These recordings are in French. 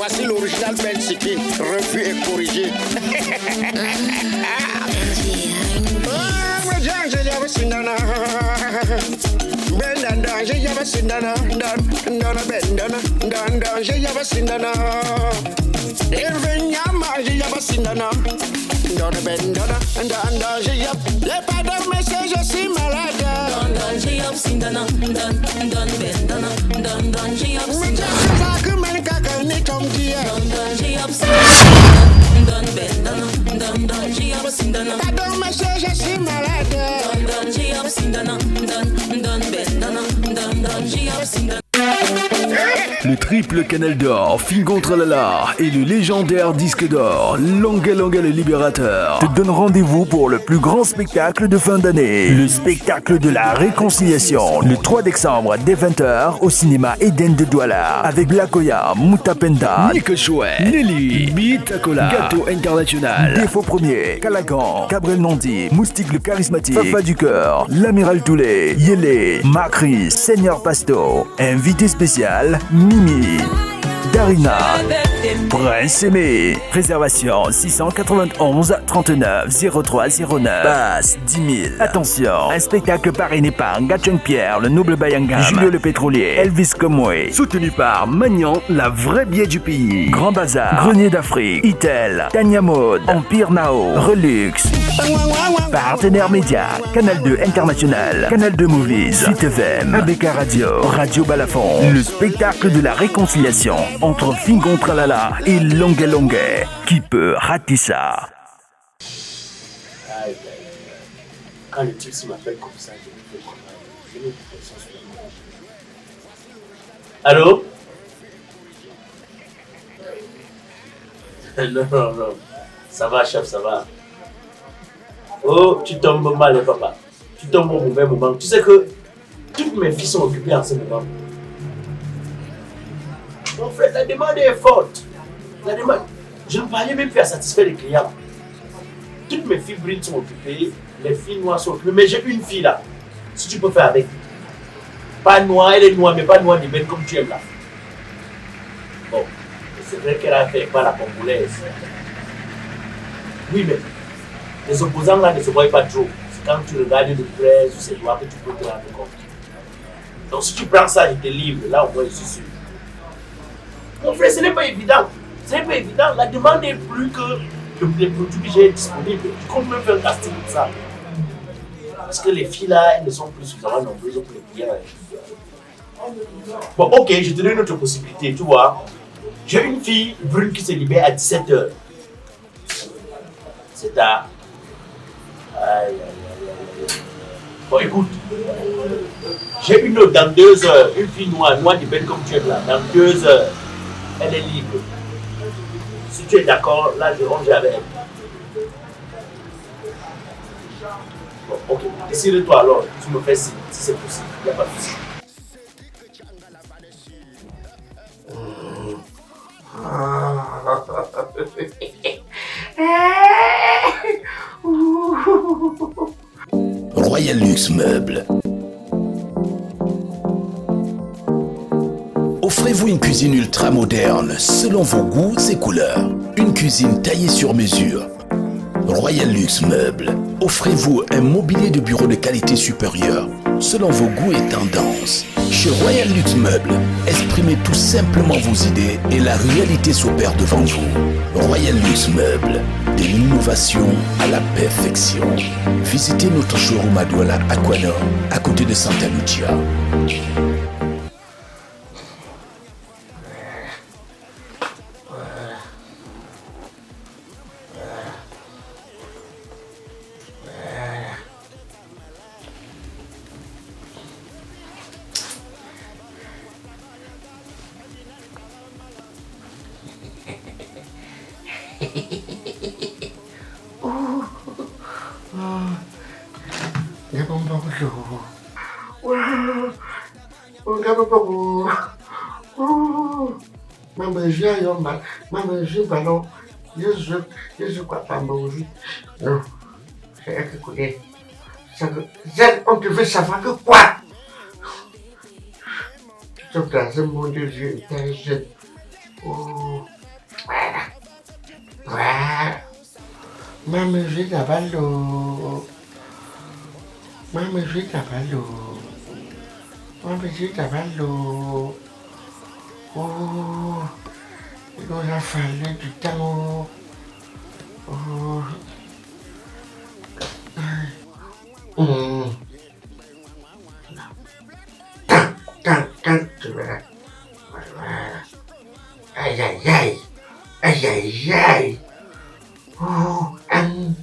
Voici l'original Ben Siki, revu et corrigé. Je suis malade. Le triple Canal d'Or, Fingon Tralala et le légendaire disque d'or, Longa Longa le Libérateur, te donnent rendez-vous pour le plus grand spectacle de fin d'année. Le spectacle de la réconciliation, le 3 décembre dès 20h au cinéma Eden de Douala, avec Lakoya, Moutapenda, Nico Chouet, Nelly, Bitakola, Gâteau International, Défaut Premier, Calagan, Gabriel Nondi, Moustique le Charismatique, Fafa du Cœur, l'Amiral Toulé, Yélé, Macris, Seigneur Pasto, invité spécial, Mimi, Darina, Prince Aimé. Réservation 691 39 03 09. Basse 10 000. Attention, un spectacle parrainé par Gatchung Pierre, le noble Bayangam, Julio le pétrolier, Elvis Komwe. Soutenu par Magnan, la vraie biais du pays. Grand Bazar, Grenier d'Afrique, Itel, Tania Mode, Empire Nao, Relux. Partenaire média, Canal 2 International, Canal 2 Movies, Site FM, ABK Radio, Radio Balafon. Le spectacle de la réconciliation entre Fingon Tralala et Longue Longue. Qui peut rater ça? Quand le type m'appelle comme ça, je me fais comment? Je me fais ça sur moi. Allô? Non. Ça va, chef, ça va. Oh, tu tombes mal, papa. Tu tombes au mauvais moment. Tu sais que toutes mes filles sont occupées en ce moment. En fait, la demande est forte. La demande. Je ne parlais même plus à satisfaire les clients. Toutes mes filles brunes sont occupées, les filles noires sont occupées, mais j'ai une fille là. Si tu peux faire avec. Pas noire, elle est noire, mais pas noire de bête comme tu aimes là. Bon, c'est vrai qu'elle a fait pas la congolaise. Oui, mais les opposants là ne se voient pas trop. C'est quand tu regardes de près sur ces doigts que tu peux te rendre compte. Donc si tu prends ça, je te livre, là au moins je suis sûr. Mon frère, ce n'est pas évident. Ce n'est pas évident. La demande est plus que les produits que j'ai disponibles. Tu comptes même faire un casting pour ça. Parce que les filles là, elles ne sont plus suffisamment nombreuses pour les clients. Bon, ok, je te donne une autre possibilité, tu vois. J'ai une fille brune qui se libère à 17h. C'est tard. Aïe. Bon, écoute. J'ai une autre dans 2 heures. Une fille noire de belle comme tu es là. Dans 2 heures, elle est libre. Si tu es d'accord, là je range avec elle. Bon, ok. Décide-toi alors. Tu me fais signe, si c'est possible. Il n'y a pas de souci. Royal Luxe Meubles. Offrez-vous une cuisine ultra moderne selon vos goûts et couleurs. Une cuisine taillée sur mesure. Royal Luxe Meubles. Offrez-vous un mobilier de bureau de qualité supérieure selon vos goûts et tendances. Chez Royal Luxe Meubles, exprimez tout simplement vos idées et la réalité s'opère devant vous. Royal Luxe Meubles, de l'innovation à la perfection. Visitez notre showroom à Douala, Aquanor, à côté de Santa Lucia. Ballon, je crois pas manger. Non, écoutez, on devait savoir que quoi? Sauf dans un monde de vieux, jeune. Oh. Mami, je t'appelle l'eau. Mami, je t'appelle l'eau. Mami, je t'appelle l'eau. Oh, il nous a fallu du temps. Oh. Quand tu verras. Voilà. Aïe, aïe, aïe. Aïe, aïe, aïe. Oh, I'm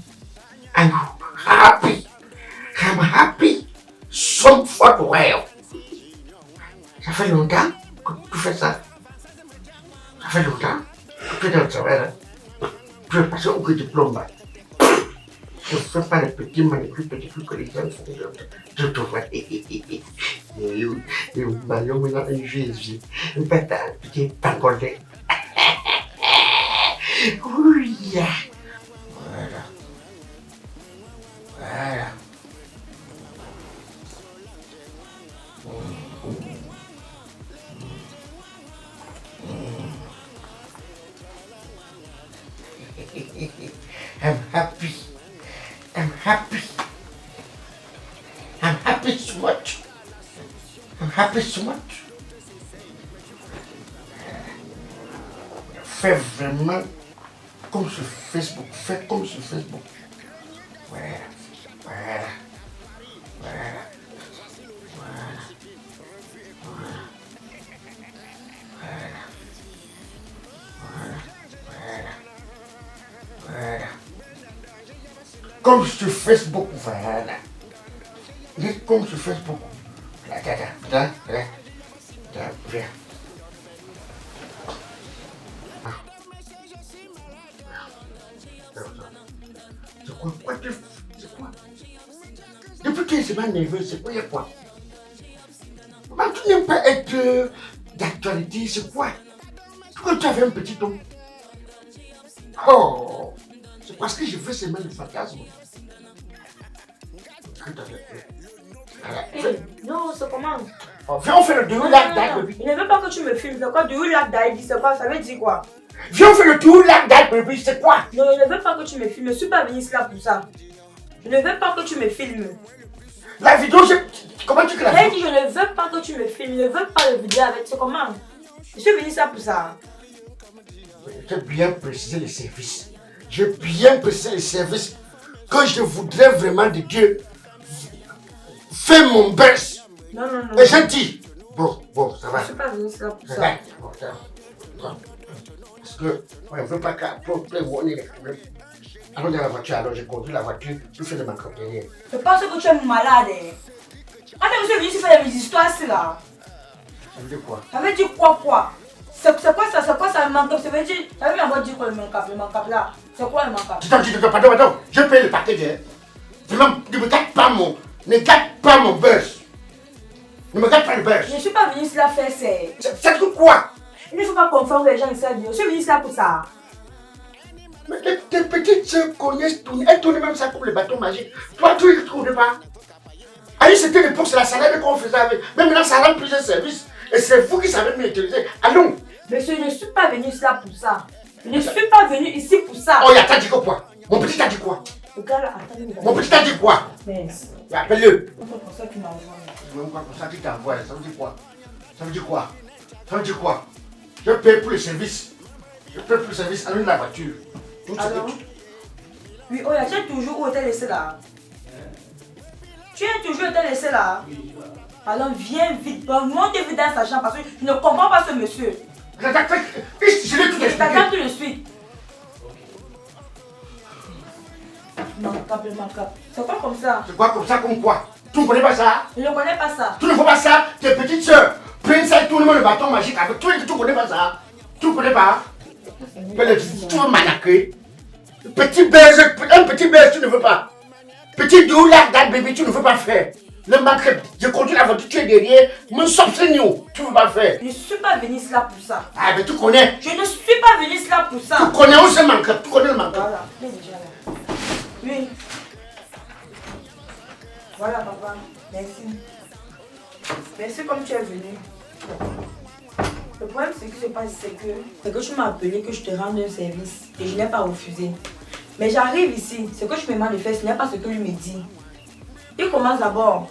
happy. I'm happy. Somewhat well. Ça fait longtemps que tu fais ça. Ça fait longtemps que tu es dans le travail. Tu veux passer au diplôme. Je ne fais pas les petits manucules que les gens font. Je te vois. Et Marion maintenant un Jésus. Un petit pangolais. Oui. Voilà. Voilà. I'm happy. I'm happy. I'm happy so much. I'm happy so much. Fais vraiment comme sur Facebook. Fais comme sur Facebook. Voilà. Voilà. Voilà. Voilà. Voilà. Voilà. Voilà. Voilà. Comme sur Facebook, voilà. Dites comme sur Facebook. Là, viens. C'est quoi tu fais? C'est quoi? Depuis que c'est pas nerveux, c'est quoi, il y a quoi? Mais tu n'aimes pas être d'actualité, c'est quoi? Pourquoi tu avais un petit ton? Oh! C'est parce que je fais seulement le fantasme. Non, c'est comment? Oh, viens, on fait le Do You Like That Baby. Il ne veut pas que tu me filmes. C'est quoi Do You Like That? C'est quoi? Ça veut dire quoi? Viens, on fait le Do You Like That Baby, c'est quoi? Non, je ne veux pas que tu me filmes. Je ne suis pas venue ici là pour ça. Je ne veux pas que tu me filmes. La vidéo, comment tu que la J'ai vidéo? dit je ne veux pas que tu me filmes. Je ne veux pas de vidéo avec. C'est comment? Je suis venue ici là pour ça. J'ai bien précisé les services. J'ai bien précisé les services que je voudrais vraiment de Dieu. Fais mon best. Non, non, non. Et gentil. Bon, ça va. Je ne suis pas venue ici là pour Ça ça. va. Bon, ça va. Parce que on ne veut pas qu'on ait les problèmes. Allons dans la voiture, alors j'ai conduit la voiture, je fais de ma campagne. Je pense que tu es malade. Quand tu es venu ici faire des histoires, c'est là. Ça veut dire quoi? Ça veut dire quoi? C'est quoi ça? C'est quoi ça, le manquable? Ça veut dire. Ça veut dire dire quoi le manquable là? C'est quoi le manquable? Pardon, je paye le paquet. Ne me gâte pas mon buzz. Ne me gâte pas le buzz. Je ne suis pas venue ici là faire c'est. C'est tout quoi? Il ne faut pas confondre les gens ici. Je suis venue ici là pour ça. Mais tes petites soeurs connaissent tout. Elles tournent même ça comme le bâton magique. Toi, tu ne trouves pas. À une certaine époque, c'est la salade qu'on faisait avec. Mais maintenant, ça rend plusieurs services. Et c'est vous qui savez mieux utiliser. Allons. Monsieur, je ne suis pas venue ici là pour ça. Je ne suis pas venue ici pour ça. Oh, t'as dit quoi? Mon petit t'a dit quoi? Le gars là, attendez. Mon petit t'a dit quoi? Merci. Appelle-le. C'est pour ça qu'il m'envoie. C'est même pas comme ça qu'il t'envoie. Ça veut dire quoi? Ça veut dire quoi? Ça veut dire quoi? Je paye pour le service. Je paye pour le service. Allume la voiture. Alors? Oui, oh, tu es toujours où était laissé là? Tu es toujours été laissé là? Alors viens vite, montez vite dans sa chambre parce que je ne comprends pas ce monsieur. Je l'ai tout Je expliqué. t'attends tout de suite. Manquable. C'est quoi comme ça? C'est quoi comme ça, comme quoi? Tu ne connais pas ça? Je ne connais pas ça. Tu ne vois pas ça? Tes petites soeurs prennent ça et tournent le bâton magique avec toi. Tu ne connais pas ça? Tu ne connais pas? Tu veux manaquer? Petit buzz, un petit buzz, tu ne veux pas. Petit Do You Like That Baby, tu ne veux pas faire. Le manquer, je conduis la voiture, tu es derrière, me sortir-nous, tu ne veux pas faire. Je ne suis pas venue ici là pour ça. Ah, mais tu connais. Je ne suis pas venue ici là pour ça. Tu connais où c'est manquer, tu connais le manquer. Voilà, il est déjà là. Oui. Voilà, papa. Merci. Merci comme tu es venu. Le problème, ce qui se passe, c'est que tu m'as appelé que je te rende un service et je n'ai pas refusé. Mais j'arrive ici, ce que je me demande de faire, ce n'est pas ce que lui me dit. Il commence d'abord,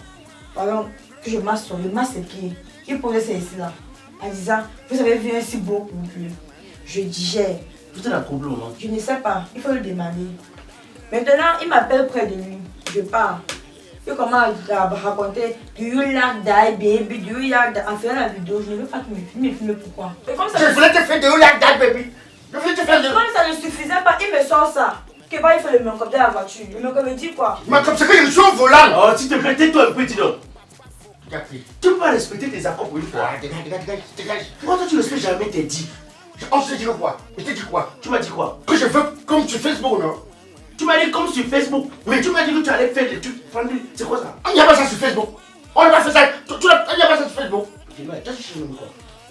pardon, que je masse sur lui, masse ses pieds. Il posait ses ici là, en disant, vous avez vu un si beau couple. Je digère. Vous êtes en couple ou non? Je ne sais pas, il faut le demander. Maintenant, il m'appelle près de lui, je pars. Il commence à raconter, do you like that baby, do you like that? En faisant la vidéo, je ne veux pas qu'il me filme, pourquoi? Et comme ça, Je voulais te faire de où like that baby. Je voulais te faire de. comme ça ne suffisait pas, il me sort ça. Que bah, il fait le make-up de la voiture. Le make-up me dit quoi? Mais comme c'est que je suis au volant. Oh, s'il te plaît, tais-toi un peu, dis donc. Regarde. Tu peux pas respecter tes accords pour une fois. Ah, dégage. Pourquoi toi tu respectes jamais tes dits? On s'est dit quoi? Je t'ai dit quoi? Tu m'as dit quoi? Que je fais comme sur Facebook, non? Tu m'as dit comme sur Facebook. Mais tu m'as dit que tu allais faire des trucs. C'est quoi ça? Il n'y a pas ça sur Facebook. On n'a pas fait ça. Il n'y a pas ça sur Facebook. Ok, mais toi tu sais même quoi?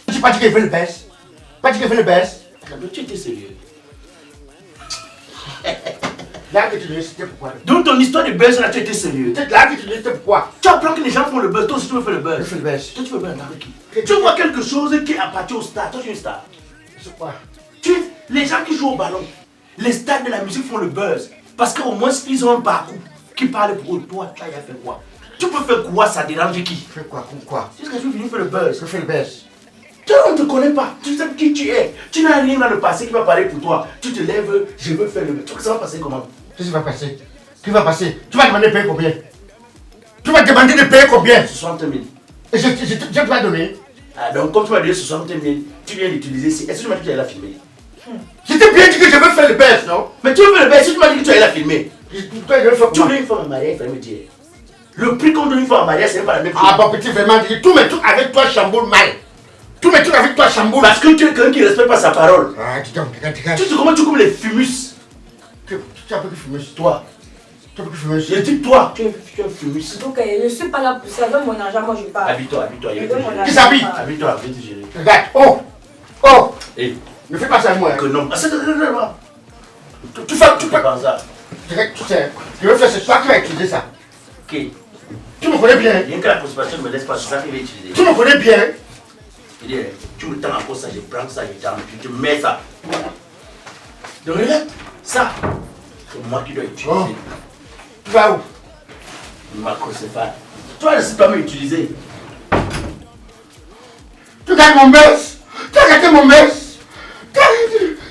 Tu n'as pas dit qu'il fait le baisse. Pas dit qu'il fait le baisse. Mais tu étais sérieux. Là que tu dis, c'était pourquoi? Donc ton histoire de buzz là, tu étais sérieux. Là que tu dis, c'était pourquoi? Tu apprends que les gens font le buzz, toi aussi tu veux faire le Je buzz. fais le baisse. Toi tu veux bien avec qui? Tu vois quelque chose qui appartient aux stars. Toi tu es une star. C'est quoi? Les gens qui jouent au ballon, les stars de la musique font le buzz. Parce qu'au moins ils ont un parcours qui parle pour eux. Toi, tu as fait quoi? Tu peux faire quoi? Ça dérange qui? Je fais quoi? Comme quoi? Jusqu'à ce que tu finis faire le buzz. Je fais le baisse. Toi, on ne te connaît pas. Tu sais qui tu es. Tu n'as rien dans le passé qui va parler pour toi. Tu te lèves, je veux faire le buzz. Ça va passer comment? Qu'est-ce qui va passer? Qui va passer? Tu vas demander de payer combien? Tu vas demander de payer combien? 60 000. Et je te vais donner. Ah, donc comme tu m'as dit 60 000, tu viens d'utiliser ici. Est-ce que tu m'as dit que tu allais la filmer? Je t'ai bien dit que je veux faire le baisse, non? Mais tu veux faire le buzz, si tu m'as dit que tu allais la filmer. Toi, je veux faire Tu quoi? donnes une femme en mariage, il fallait me dire. Le prix qu'on donne une femme en mariage, c'est pas la même chose. Ah bon petit vraiment dit, tous mes trucs avec toi chamboule mal. Tous mes trucs avec toi chamboule. Parce que tu es quelqu'un qui ne respecte pas sa parole. Ah dis donc, Tu sais comment tu coupes les fumus? Tu es un peu plus fumeuse. Toi. Tu es un peu plus fumeuse. Je dis toi, tu es un fumus. Donc, je ne suis pas là pour ça. Donne mon argent, moi je pars. Habille-toi, habille-toi. Je donne mon argent, Qui s'habille? je pars. Habille-toi, viens te gérer. Regarde, oh, Et ne fais pas ça avec moi. que non. Ah, c'est Tu fais, tu pas fais. ça. Tu sais, je veux faire, c'est toi qui vas utiliser ça. Ok. Tu me connais bien. Rien que la constipation ne me laisse pas, c'est ça qu'il va utiliser. Tu me connais bien. Il dit, tu me tends encore ça, je prends ça, je te mets ça. Donc regarde, ça, c'est moi qui dois utiliser. Oh. Tu vas où? Ma crucifix. Toi, ne sais pas m'utiliser. Tu gagnes mon baisse. Tu as gâté mon baisse.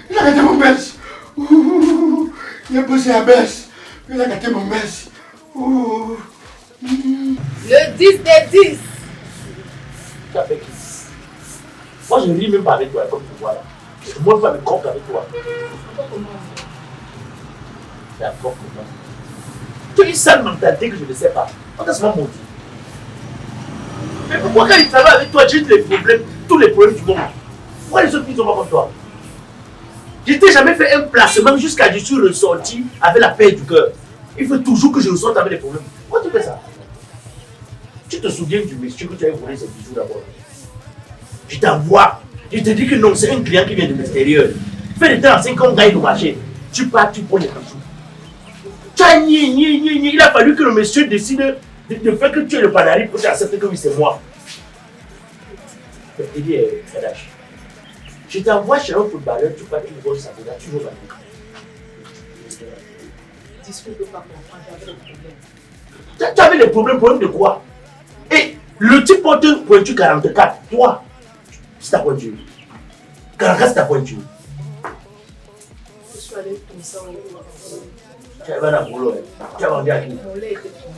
Il a gâté mon baisse. Ouh, il a bossé à baisse. Il a gâté mon baisse. Ouh. Le 10 des 10. Tu as fait qui? Moi, je ne ris même pas avec toi, comme tu vois là. Moi, je ne vais pas me croquer avec toi. C'est à toi comment? Tu as une sale mentalité que je ne sais pas. On t'a seulement menti. Mais pourquoi quand il travaille avec toi, j'ai tous les problèmes du monde? Pourquoi les autres filles ne sont pas comme toi? Je t'ai jamais fait un placement jusqu'à je suis ressorti avec la paix du cœur. Il faut toujours que je ressorte avec les problèmes. Pourquoi tu fais ça? Tu te souviens du monsieur que tu avais volé ces bijoux d'abord? Je t'envoie. Je te dis que non, c'est un client qui vient de l'extérieur. Fais le temps, 5 ans, gagne le marché. Tu pars, tu prends les bijoux. Tu as nié. Il a fallu que le monsieur décide de faire que tu es le panari pour t'accepter que oui, c'est moi. Il dit, Kadash, je t'envoie chez un footballeur, tu pars, tu voles ça, tu joues avec. Dis que je ne peux pas comprendre, j'avais des problèmes. Tu avais des problèmes de quoi? Et le type porte pointure 44, toi, c'est ta pointure. 44, c'est ta pointure. Je suis allée comme ça. Tu avais un boulot, tu as vendu à qui? Mon lait était fini.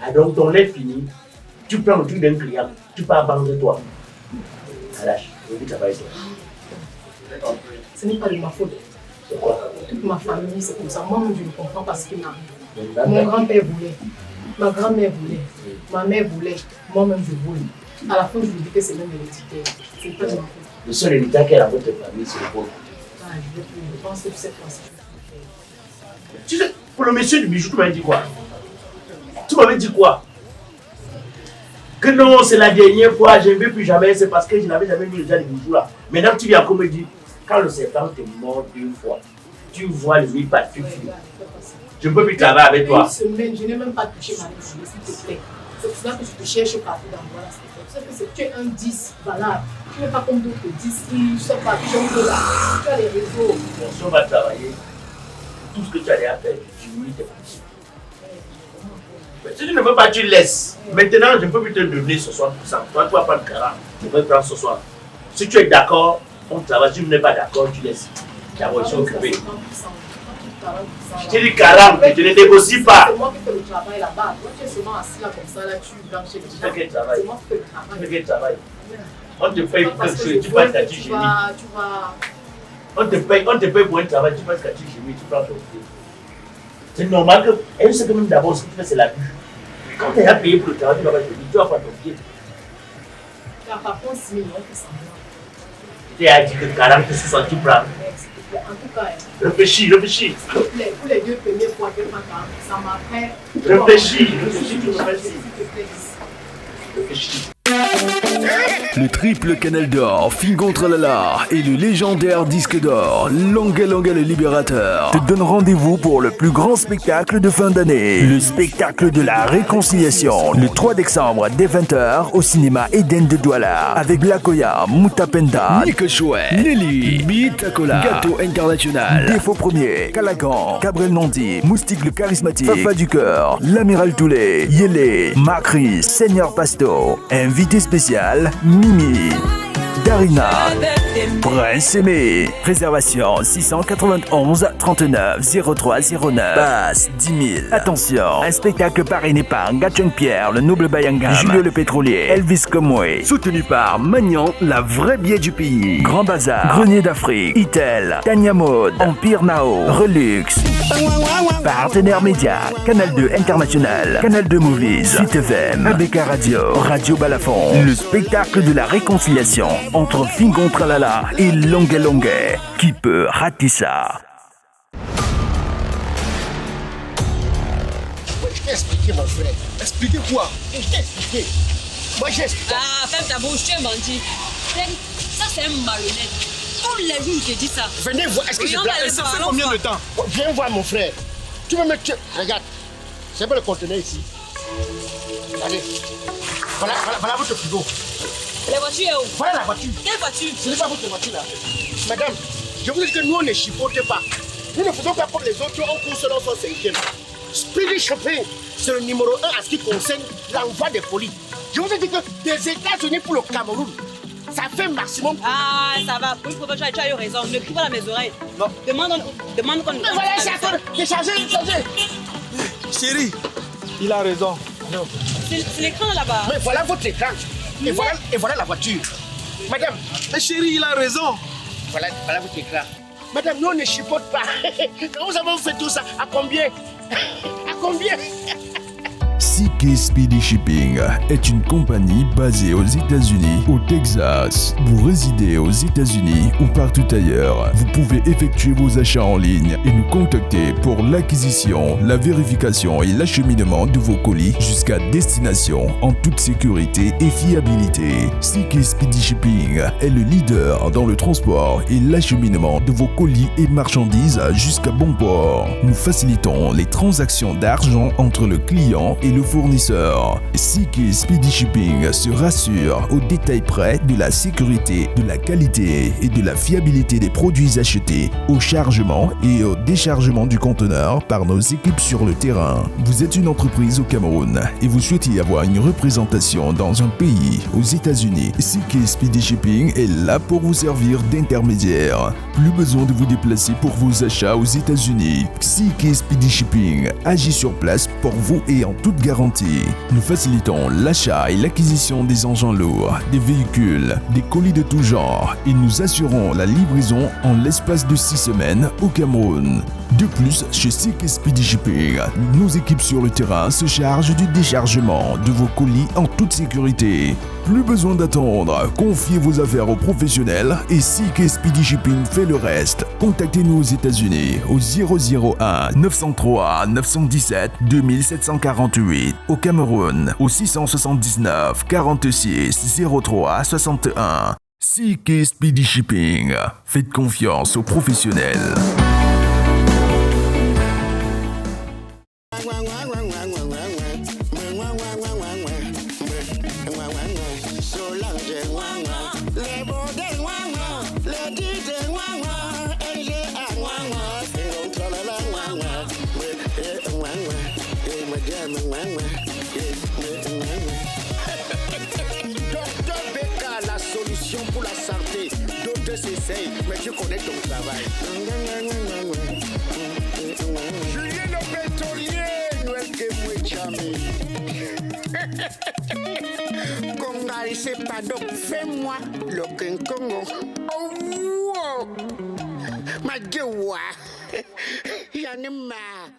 Ah donc ton lait fini, tu prends le truc d'un client, tu pars vendre toi. Kadash, je dis que ça va être. Ce n'est pas de ma faute. C'est quoi? Toute ma famille, c'est comme ça. Moi-même, je ne comprends pas ce qui m'arrive. Mon grand-père voulait, ma grand-mère voulait, ma mère voulait, moi-même je voulais. À la fin, je lui dis que c'est même héréditaire. C'est pas de ma faute. Le seul héritier qui est dans votre famille, c'est le pauvre. Ah, je pense que cette fois-ci. Tu sais, pour le monsieur du bijou, tu m'avais dit quoi? Tu m'avais dit quoi? Que non, c'est la dernière fois, je ne vais plus jamais, c'est parce que je n'avais jamais mis déjà les bijoux là. Maintenant, tu viens encore me dire, quand le serpent te mord une fois, tu vois le mille pas de je ne peux plus travailler avec toi. Une semaine, je n'ai même pas touché ma liste, s'il te plaît. C'est pour cela que je te cherche partout dans moi. C'est pour ça que tu es un 10 valable. Tu n'es pas comme d'autres 10 qui ne sont pas, qui sont là. Tu as les réseaux. Bon, si on va travailler, tout ce que tu as déjà fait, tu diminue tes fonctions. Mais si tu ne veux pas, tu laisses. Maintenant, je ne peux plus te donner 60%. Toi, tu vas prendre 40%. Je vais prendre 60%. Si tu es d'accord, on travaille. Si tu n'es pas d'accord, tu laisses. La voiture est occupée. Je te dis 40, tu ne négocies pas. C'est moi qui fais le travail là-bas. Toi, tu es seulement assis là comme ça, là, tu branches les gens. C'est quel travail? C'est moi qui fais le travail. C'est quel travail? On te paye pour Parce quelque que chose, tu passes ta tige tu chimie. vas... On te paye pour un travail, tu passes ta tige chimie, tu prends ton pied. C'est normal que. Et c'est que même d'abord, ce que tu fais, c'est l'abus. Quand tu es payé pour le travail, tu vas pas te dire, tu vas prendre ton pied. Par contre, 6 millions, on fait ça. Tu as dit que 40, que 60, tu prends. En tout cas, Réfléchis. pour les 2 premiers fois, je prends 40, ça m'a fait... Réfléchis, tu réfléchis. Réfléchis. Le triple Canal d'Or, Fingon Tralala et le légendaire disque d'or, Longa Longa le Libérateur, te donnent rendez-vous pour le plus grand spectacle de fin d'année. Le spectacle de la réconciliation, le 3 décembre dès 20h au cinéma Eden de Douala. Avec Blakoya, Moutapenda, Nick Chouet, Nelly, Bitakola, Gâteau International, Défaut Premier, Calagan, Cabrel Nondi, Moustique le Charismatique, Papa du Cœur, l'Amiral Toulé, Yélé, Macris, Seigneur Pasto, invité spécial, Mimi, Darina, Prince Aimé. Réservation 691 39 03 09. Passe 10 000. Attention, un spectacle parrainé par Gacheng Pierre, le noble Bayangam, Julio le pétrolier, Elvis Komwe. Soutenu par Magnan, la vraie biais du pays. Grand Bazar, Grenier d'Afrique, Itel, Tania Mode, Empire Nao, Relux. Partenaire média, Canal 2 International, Canal 2 Movies, Site FM, ABK Radio, Radio Balafon. Le spectacle de la réconciliation entre Fingon Tralala et Longa Longa. Qui peut rater ça? Je t'ai expliqué, mon frère. Expliquer quoi? Je t'ai expliqué. Moi, j'ai expliqué. Ah, ferme ta bouche, tu es un bandit. Ça, c'est un marionnette. Tous les jours, je dis ça. Venez voir. Est-ce que Oui, c'est on bien? va aller Ça voir, fait on combien va. de temps? Viens voir, mon frère. Tu veux me tuer? Regarde. C'est pas le conteneur ici. Allez. Voilà votre frigo. La voiture est où? Voilà la voiture. Quelle voiture? Ce n'est pas votre voiture là. Madame, je vous dis que nous on ne chipote pas. Nous ne faisons pas comme les autres, on court selon son cinquième. Speedy Shopping, c'est le numéro 1 à ce qui concerne l'envoi des colis. Je vous ai dit que des États-Unis pour le Cameroun, ça fait maximum. Ah, ça va. Pour une fois, tu as eu raison. Ne crie pas dans mes oreilles. Non. Demande qu'on... Mais voilà, c'est à décharger. Chérie, il a raison. C'est l'écran là-bas. Mais voilà votre écran. Et voilà la voiture. Madame. Mais chérie, il a raison. Voilà votre écran. Madame, nous on ne chipote pas. Nous avons fait tout ça. À combien? À combien? CK Speedy Shipping est une compagnie basée aux États-Unis, au Texas. Vous résidez aux États-Unis ou partout ailleurs, vous pouvez effectuer vos achats en ligne et nous contacter pour l'acquisition, la vérification et l'acheminement de vos colis jusqu'à destination en toute sécurité et fiabilité. CK Speedy Shipping est le leader dans le transport et l'acheminement de vos colis et marchandises jusqu'à bon port. Nous facilitons les transactions d'argent entre le client et le fournisseur. CK Speedy Shipping se rassure au détail près de la sécurité, de la qualité et de la fiabilité des produits achetés, au chargement et au déchargement du conteneur par nos équipes sur le terrain. Vous êtes une entreprise au Cameroun et vous souhaitez avoir une représentation dans un pays, aux États-Unis. CK Speedy Shipping est là pour vous servir d'intermédiaire. Plus besoin de vous déplacer pour vos achats aux États-Unis. CK Speedy Shipping agit sur place pour vous et en toute garantie. Nous facilitons l'achat et l'acquisition des engins lourds, des véhicules, des colis de tout genre et nous assurons la livraison en l'espace de 6 semaines au Cameroun. De plus, chez CK Speedy Shipping, nos équipes sur le terrain se chargent du déchargement de vos colis en toute sécurité. Plus besoin d'attendre, confiez vos affaires aux professionnels et CK Speedy Shipping fait le reste. Contactez-nous aux États-Unis au 001 903 917 2748, au Cameroun au 679 46 03 61. CK Speedy Shipping, faites confiance aux professionnels. Le DJ, Docteur Becca, la solution pour la santé. D'autres s'essayent, mais tu connais ton travail. Julien le pétrolier, Noël Kemoué-Chamé. Congal, c'est pas donc, fais-moi le Kenkongo. Oh, wow. Ma gueule, j'en ai marre.